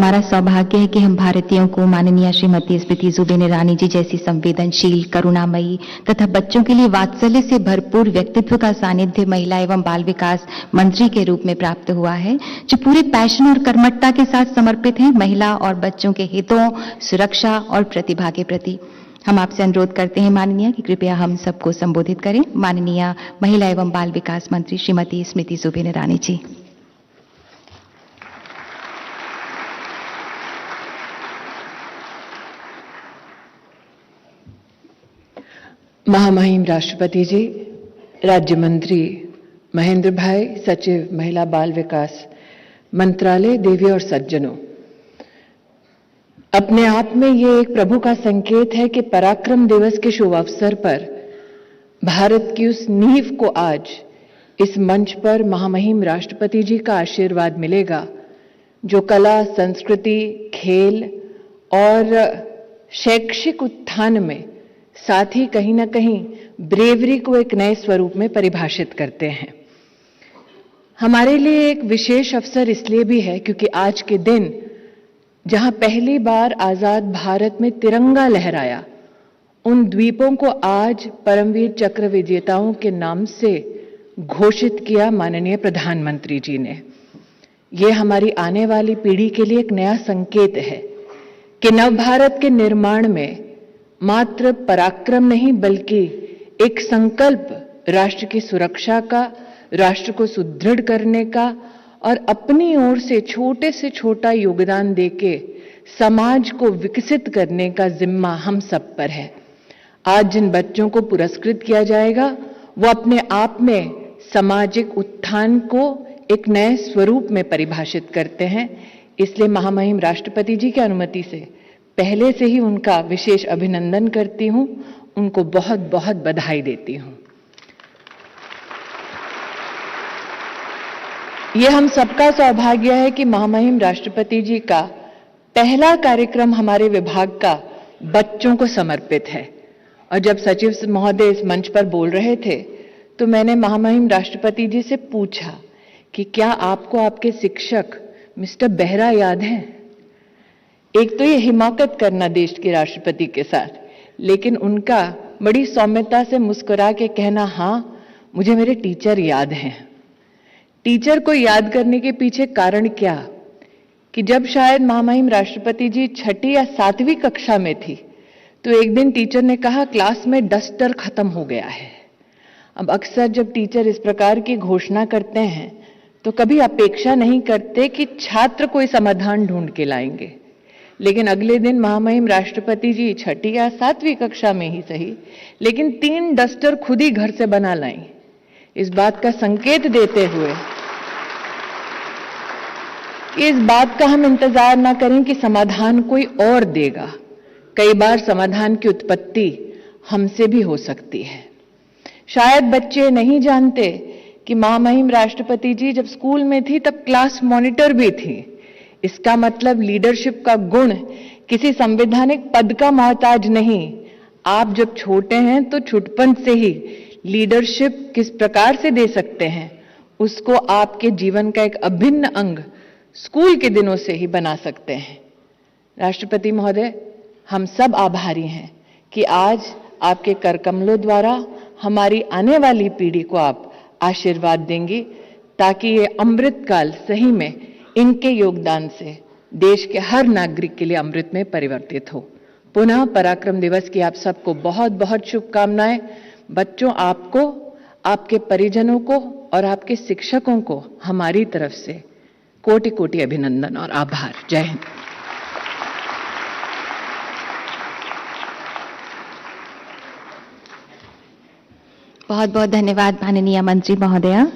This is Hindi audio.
हमारा सौभाग्य है कि हम भारतीयों को माननीय श्रीमती स्मृति जुबिन ईरानी जी जैसी संवेदनशील, करुणामयी तथा बच्चों के लिए वात्सल्य से भरपूर व्यक्तित्व का सानिध्य महिला एवं बाल विकास मंत्री के रूप में प्राप्त हुआ है, जो पूरे पैशन और कर्मठता के साथ समर्पित हैं महिला और बच्चों के हितों, सुरक्षा और प्रतिभा के प्रति। हम आपसे अनुरोध करते हैं माननीय कि कृपया हम सबको संबोधित करें। माननीय महिला एवं बाल विकास मंत्री श्रीमती स्मृति जुबिन ईरानी जी। महामहिम राष्ट्रपति जी, राज्य मंत्री महेंद्र भाई, सचिव महिला बाल विकास मंत्रालय, देवी और सज्जनों, अपने आप में ये एक प्रभु का संकेत है कि पराक्रम दिवस के शुभ अवसर पर भारत की उस नींव को आज इस मंच पर महामहिम राष्ट्रपति जी का आशीर्वाद मिलेगा, जो कला, संस्कृति, खेल और शैक्षिक उत्थान में साथ ही कहीं ना कहीं ब्रेवरी को एक नए स्वरूप में परिभाषित करते हैं। हमारे लिए एक विशेष अवसर इसलिए भी है क्योंकि आज के दिन जहां पहली बार आजाद भारत में तिरंगा लहराया, उन द्वीपों को आज परमवीर चक्र विजेताओं के नाम से घोषित किया माननीय प्रधानमंत्री जी ने। ये हमारी आने वाली पीढ़ी के लिए एक नया संकेत है कि नवभारत के निर्माण में मात्र पराक्रम नहीं बल्कि एक संकल्प राष्ट्र की सुरक्षा का, राष्ट्र को सुदृढ़ करने का और अपनी ओर से छोटा योगदान देके समाज को विकसित करने का जिम्मा हम सब पर है। आज जिन बच्चों को पुरस्कृत किया जाएगा वो अपने आप में सामाजिक उत्थान को एक नए स्वरूप में परिभाषित करते हैं। इसलिए महामहिम राष्ट्रपति जी की अनुमति से पहले से ही उनका विशेष अभिनंदन करती हूं, उनको बहुत बहुत बधाई देती हूं। ये हम सबका सौभाग्य है कि महामहिम राष्ट्रपति जी का पहला कार्यक्रम हमारे विभाग का बच्चों को समर्पित है। और जब सचिव महोदय इस मंच पर बोल रहे थे तो मैंने महामहिम राष्ट्रपति जी से पूछा कि क्या आपको आपके शिक्षक मिस्टर बेहरा याद हैं? एक तो ये हिमाकत करना देश के राष्ट्रपति के साथ, लेकिन उनका बड़ी सौम्यता से मुस्कुरा के कहना, हाँ मुझे मेरे टीचर याद हैं। टीचर को याद करने के पीछे कारण क्या कि जब शायद महामहिम राष्ट्रपति जी 6ठी या 7वीं कक्षा में थी तो एक दिन टीचर ने कहा क्लास में डस्टर खत्म हो गया है। अब अक्सर जब टीचर इस प्रकार की घोषणा करते हैं तो कभी अपेक्षा नहीं करते कि छात्र कोई समाधान ढूंढ के लाएंगे, लेकिन अगले दिन महामहिम राष्ट्रपति जी 6ठी या 7वीं कक्षा में ही सही, लेकिन 3 डस्टर खुद ही घर से बना लाई। इस बात का संकेत देते हुए कि इस बात का हम इंतजार ना करें कि समाधान कोई और देगा। कई बार समाधान की उत्पत्ति हमसे भी हो सकती है। शायद बच्चे नहीं जानते कि महामहिम राष्ट्रपति जी जब स्कूल में थी तब क्लास मॉनिटर भी थी। इसका मतलब लीडरशिप का गुण किसी संवैधानिक पद का मोहताज नहीं। आप जब छोटे हैं तो छुटपन से ही लीडरशिप किस प्रकार से दे सकते हैं उसको आपके जीवन का एक अभिन्न अंग स्कूल के दिनों से ही बना सकते हैं। राष्ट्रपति महोदय, हम सब आभारी हैं कि आज आपके करकमलों द्वारा हमारी आने वाली पीढ़ी को आप आशीर्वाद देंगी, ताकि ये अमृतकाल सही में इनके योगदान से देश के हर नागरिक के लिए अमृत में परिवर्तित हो। पुनः पराक्रम दिवस की आप सबको बहुत बहुत शुभकामनाएं। बच्चों, आपको, आपके परिजनों को और आपके शिक्षकों को हमारी तरफ से कोटि कोटि अभिनंदन और आभार। जय हिंद। बहुत बहुत धन्यवाद माननीय मंत्री महोदया।